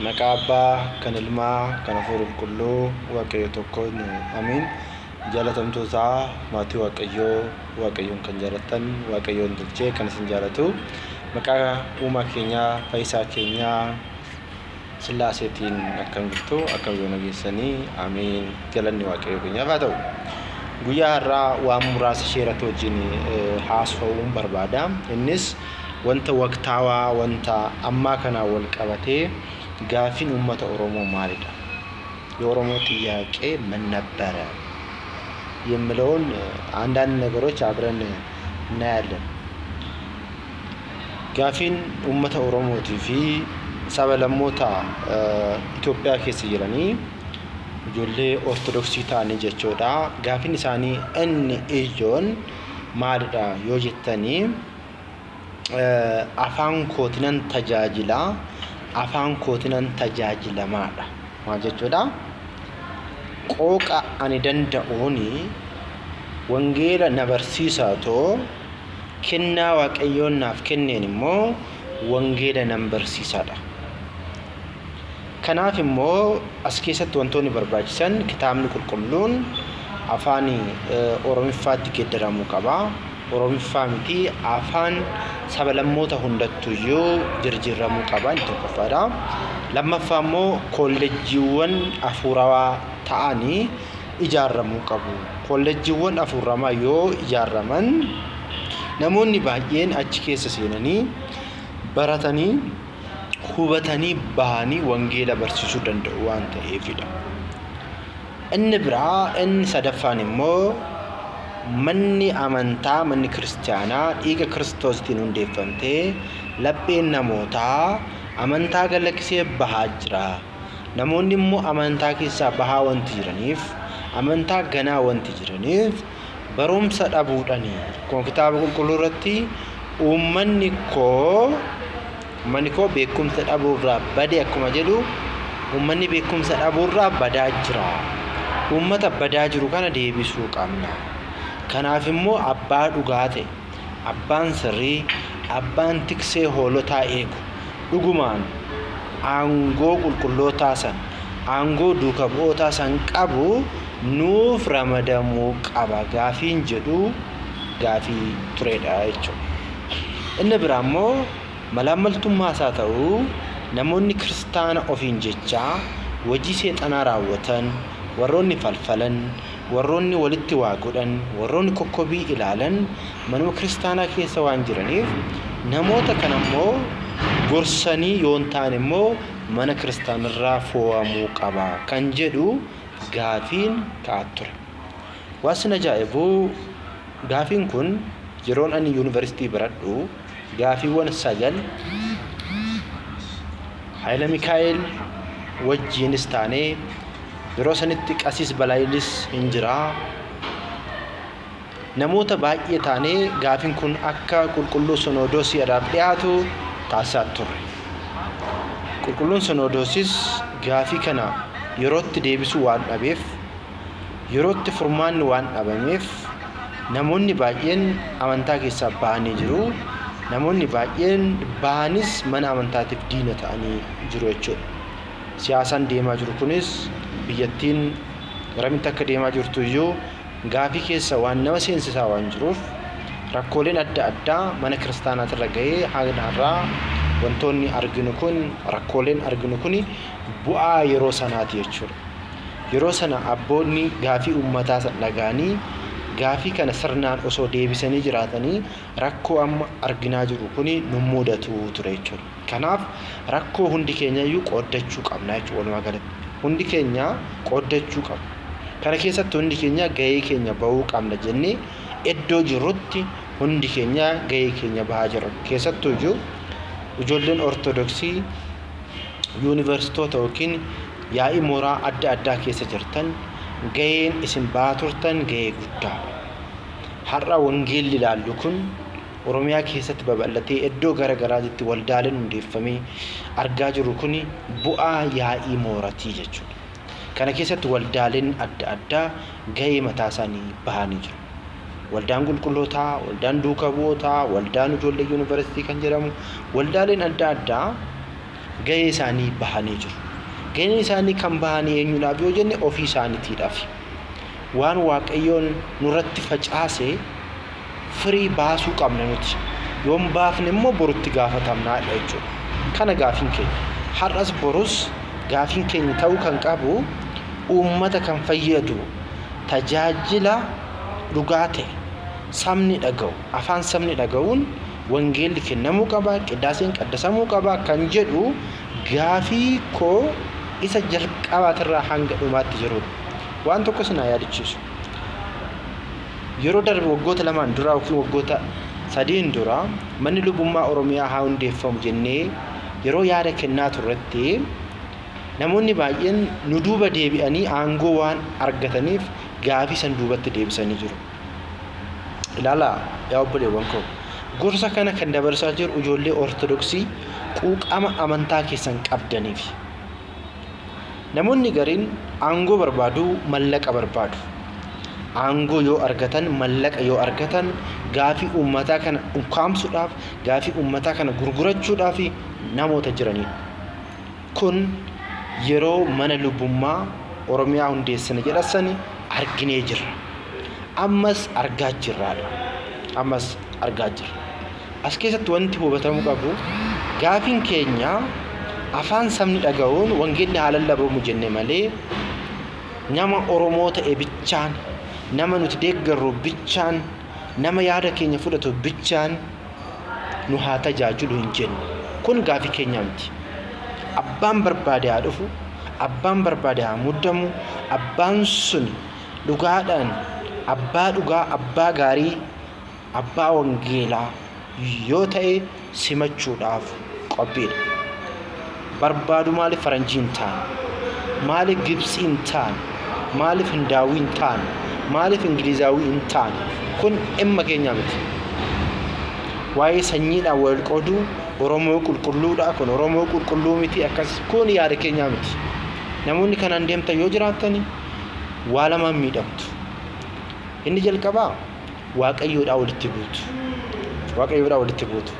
Maqaabaa kan ilmaa kan hafuura qulqulluu waaqayyo tokkoon amiin. Jaalatamtootaa maatii waaqayyoon kan jaalatan waaqayyoon dulchee kan isin jaalatu maqaa uumaa keenyaa fayyisaa keenyaa Sillaaseetiin akkam jirtu akka yoo nageessanii amiin. Galanni waaqayyo keenyaaf haa ta'u. Guyyaa har'aa waan muraasa sheerata wajjin haasa'uun barbaada. Innis wanta waqtaawaa wanta ammaa kanaa wal qabatee gaaffiin uummata Oromoo maalidha? የኦሮሞ ጥያቄ ምን ነበረ የሚለውን አንዳንድ ነገሮች አብረን እናያለን። ጋፊን ኡመተ ኦሮሞቲ ፊ ሰበለሞታ ኢትዮጵያ ኬስ ጅረኒ ijoollee ortodoksii ta'anii jechuudha. Gaaffiin isaanii inni ijoon maalidha yoo jettanii afaan kootinan tajaajilaa afaan kootinan tajaajilamaadha maal jechuudha. Qooqa ani danda'uuni wangeela na barsiisaatoo kennaa waaqayyoon naaf kenneen immoo wangeela nan barsiisaadha. Kanaaf immoo as keessatti wantoonni barbaachisan kitaabni qulqulluun afaan Oromiffaatti geeddaramuu qaba. Oromiffaa miti afaan sabalammoota hundattuyyuu jijjiiramuu qaba. Inni tokkoffaadha. Lammaffaa immoo kolleejjiiwwan hafuurawaa ta'anii ijaaramuu qabu. Kolleejjiiwwan hafuuramaa yoo ijaaraman namoonni baay'een achi keessa seenanii baratanii hubatanii bahanii wangeela barsiisuu danda'u waan ta'eefidha. Inni biraa inni sadaffaan immoo manni amantaa manni kiristaanaa dhiiga kiristoositiin hundeeffamtee lapheen namootaa amantaa galaksee bahaa jira. Namoonni immoo amantaa keessaa bahaa wanti jiraniif amantaa ganaa wanti jiraniif barumsa dhabuudhanii kun kitaaba qulqulluu irratti uummanni koo beekumsa dhabuurraa badee akkuma jedhu uummanni beekumsa dhabuurraa badaa jira. Uummata badaa jiru kana deebisuu qabna. Kanaaf immoo abbaa dhugaa ta'e abbaan sirrii abbaan tiksee hoolotaa eegu dhugumaan aangoo qulqullootaa san aangoo duuka bu'ootaa san qabu nuuf ramadamuu qaba gaafiin jedhu gaafii turedha jechuudha. Inni biraa immoo malaamaltummaa isaa ta'uu namoonni kiristaana ofiin jechaa hojii seexanaa raawwatan warroonni falfalan warroonni walitti waa godhan warroonni kokkobii ilaalan manuma kiristaanaa keessa waan jiraniif namoota kana immoo gorsanii yoon taane immoo mana kiristaanarraa fo'amuu qaba kan jedhu gaafiin ka'aa ture. Waan ajaa'ibu gaafiin kun yeroon ani yuunivarsiitii baradhu gaafiiwwan 9 Haayila Mikaa'el wajjinis taanee yeroo sanitti Qasiis Balaayilis hin jiraa. Namoota baay'ee taanee gaafiin kun akka qulqulluu Sinodoosiidhaaf dhiyaatu taasisaa turre. Qulqulluun Sinodoosis gaafii kana yerootti deebisuu waan dhabeef yerootti furmaanni waan dhabameef namoonni baay'een amantaa keessaa bahanii jiru. Namoonni baay'een bahanis mana amantaatiif diina ta'anii jiru jechuudha. Siyaasaan deemaa jiru kunis biyyattiin garamitti akka deemaa jirtu iyyuu gaafii keessa waan nama seensisaa waan jiruuf rakkooleen adda addaa mana kiristaanaatirra gahee hagnarraa wantoonni arginu kun rakkooleen arginu kun bu'aa yeroo sanaati jechuudha. Yeroo sana abboonni gaafii uummataa dhagaanii gaafii kana sirnaan osoo deebisanii jiraatanii rakkoo amma arginaa jiru kun nu mudatu ture jechuudha. Kanaaf rakkoo hundi keenya iyyuu qooddachuu qabna jechuudha. Walumaa galatti hundi keenya qooddachuu qabna. Kana keessatti hundi keenya gahee keenya bahuu qabna jennee iddoo jirrutti hundi keenya gahee keenya bahaa jirra. Keessattuu iyyuu ijoolleen ortodoksii yuunivarsiitoota yookiin yaa'ii mooraa adda addaa keessa jirtan gaheen isin bahaa turtan gahee guddaa. Har'a wangeelli ilaallu kun Oromiyaa keessatti babal'atee iddoo garaagaraatti waldaaleen hundeeffamee argaa jiru kun bu'aa yaa'ii mooratii jechuudha. Kana keessatti waldaaleen adda addaa gahee mataa isaanii bahanii jiru. Waldaan qulqullootaa, waldaan duuka bu'ootaa, waldaan ijoollee yuunivarsiitii kan jedhamu waldaaleen adda addaa gahee isaanii bahanii jiru. Gaheen isaanii kan bahanii eenyuudhaaf yoo jenne ofii isaaniitiidhaaf. Waan waaqayyoon nurratti facaase firii baasuu qabna nuti. Yoon baafne immoo borutti gaafatamnaadha jechuudha. Kana gaafiin keenya. Har'as borus gaafiin keenya ta'uu kan qabu uummata kan fayyadu tajaajila dhugaa ta'e sabni dhaga'u afaan sabni dhaga'uun wangeelli kennamuu qaba, qiddaaseen qaddasamuu qaba kan jedhu gaafii koo isa jalqabaatirraa hanga dhumaatti jirudha. Waan tokko sinaa yaadachiisu. Yeroo darbe waggoota lamaan dura yookiin waggoota sadiin dura manni lubummaa Oromiyaa haa hundeeffamu jennee yeroo yaada kennaa turretti namoonni baay'een nu duuba deebi'anii aangoo waan argataniif gaafii san duubatti deebisanii jiru. Ilaalaa yaa obboleewwan koo, gorsa kana kan dabarsaa jiru ijoollee Ortodoksii quuqama amantaa keessan qabdaniif. Namoonni gariin aangoo barbaadu, mallaqa barbaadu. Aangoo yoo argatan, mallaqa yoo argatan gaafii uummataa kana ukkaamsuudhaaf, gaafii uummataa kana gurgurachuudhaaf namoota jiranidha. Kun yeroo mana lubummaa Oromiyaa hundeessina jedhasani arginee jirra. Ammas argaa jirraadha. Ammas argaa jirra. As keessatti wanti hubatamuu qabu gaafiin keenya afaan sabni dhaga'uun wangeelli haa lallabamu jenne malee nama Oromoo ta'e bichaan, nama nuti deeggarru bichaan, nama yaada keenya fudhatu bichaan nu haa tajaajilu hin jenne. Kun gaafii keenya miti. Abbaan barbaade haa dhufu, abbaan barbaade haa muddamu, abbaan sun dhugaadhaan abbaa dhugaa, abbaa gaarii, abbaa wangeelaa yoo ta'e simachuudhaaf qophiidha. Barbaadu maaliif faranjii hin taane, maaliif Gibxii hin taane, maaliif Hindaawii hin taane, maaliif Ingilizaawii hin taane? Kun dhimma keenya miti. Waa'ee sanyiidhaan wal qooduu Oromoo qulqulluudha, kun Oromoo qulqulluu miti, akkas kun yaada keenya miti. Namoonni kanaan deemtan yoo jiraatani waa lamaan miidhamtu. Inni jalqabaa Waaqayyoodhaa walitti buutu. Waaqayyoodhaa walitti buutu.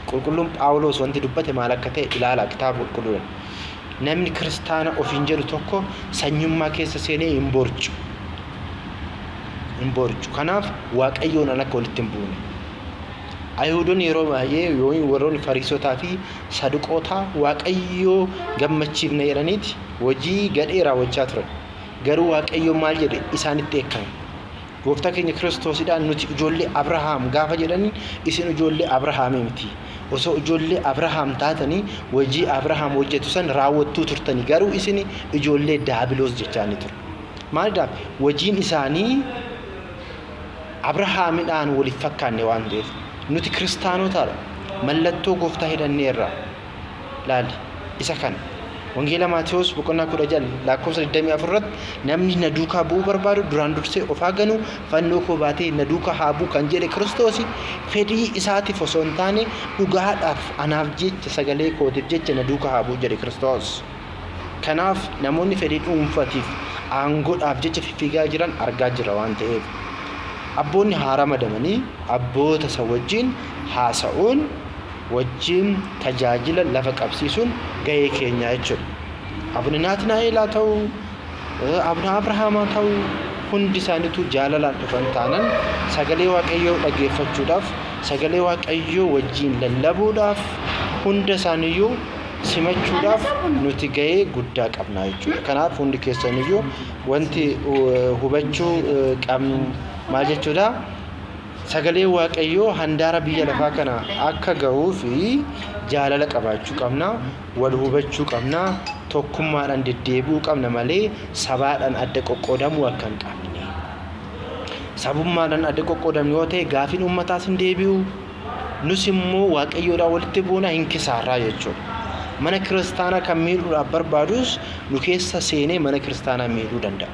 Qulqulluun Phaawulos wanti dubbate maal akka ta'e ilaalaa kitaaba qulqulluudha. Namni kiristaana ofiin jedhu tokko sanyummaa keessa seenee hin borcu. Hin borcu. Kanaaf Waaqayyoon akka walitti hin buune. Ayhuudonni yeroo baay'ee warroonni Fariisotaa fi Saduqootaa Waaqayyoo gammachiifna jedhaniiti hojii gadhee raawwachaa turan. Garuu Waaqayyoo maal jedhe isaanitti eekkame. Gooftaa keenya Kiristoosidhaan nuti ijoollee Abrahaam gaafa jedhanii isin ijoollee Abrahaamii miti. Osoo ijoollee Abrahaam taatanii hojii Abrahaam hojjetu san raawwattuu turtanii garuu isin ijoollee Daabiloos jechaanii ture. Maaliidhaaf hojiin isaanii Abrahaamidhaan waliif fakkaanne waan ta'eef. Nuti kiristaanotaadha. Mallattoo gooftaa hidhanneerra. Laali isa kana. Wangeela Maatiyos boqonnaa 16 lakkoofsa 24 irratti namni na duukaa bu'uu barbaadu duraan dursee of haa ganu, fannoo koo baatee na duukaa haa bu'u kan jedhe Kiristoos fedhii isaatiif osoo hin taane dhugaadhaaf anaaf jecha sagalee kootiif jecha na duukaa haa bu'u jedhe Kiristoos. Kanaaf namoonni fedhii dhuunfaatiif aangoodhaaf jecha fiffiigaa jiran argaa jira waan ta'eef. Abboonni haa ramadamanii abboota isa wajjin haasa'uun wajjin tajaajila lafa qabsiisuun gahee keenya jechuudha. Abuna Naatnaa'el haa ta'u, Abuna Abrahaam haa ta'u, hundi isaaniitu jaalalaan dhufan taanan sagalee Waaqayyoo dhaggeeffachuudhaaf, sagalee Waaqayyoo wajjin lallabuudhaaf, hunda isaaniiyyuu simachuudhaaf nuti gahee guddaa qabna jechuudha. Kanaaf hundi keessaniyyuu wanti hubachuu qabnu maal jechuudha? Sagalee Waaqayyoo handaara biyya lafaa kana akka gahuu fi jaalala qabaachuu qabna, wal hubachuu qabna, tokkummaadhaan deddeebi'uu qabna malee sabaadhaan adda qoqqoodamuu akka hin qabne. Sabummaadhaan adda qoqqoodamne yoo ta'e gaafiin uummataas hin deebi'u, nus immoo Waaqayyoodhaan walitti buuna hin kisaarraa jechuudha. Mana kiristaanaa kan miidhuudhaaf barbaadus nu keessa seenee mana kiristaanaa miidhuu danda'a.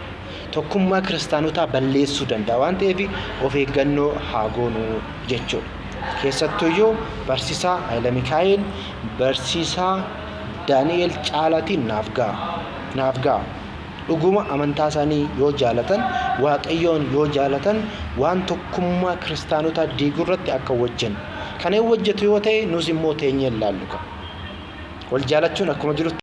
Tokkummaa kiristaanotaa balleessuu danda'a waan ta'eef of eeggannoo haa goonu jechuudha. Keessattuyyuu barsiisaa Hayila Mikaa'el, barsiisaa Daani'el Caalaatiin naaf ga'a. Dhuguma amantaa isaanii yoo jaalatan, Waaqayyoon yoo jaalatan waan tokkummaa kiristaanotaa diiguu irratti akka hojjennu. Kana hojjetu yoo ta'e nus immoo teenyee ilaallu qaba. wal jaalachuun akkuma jirutti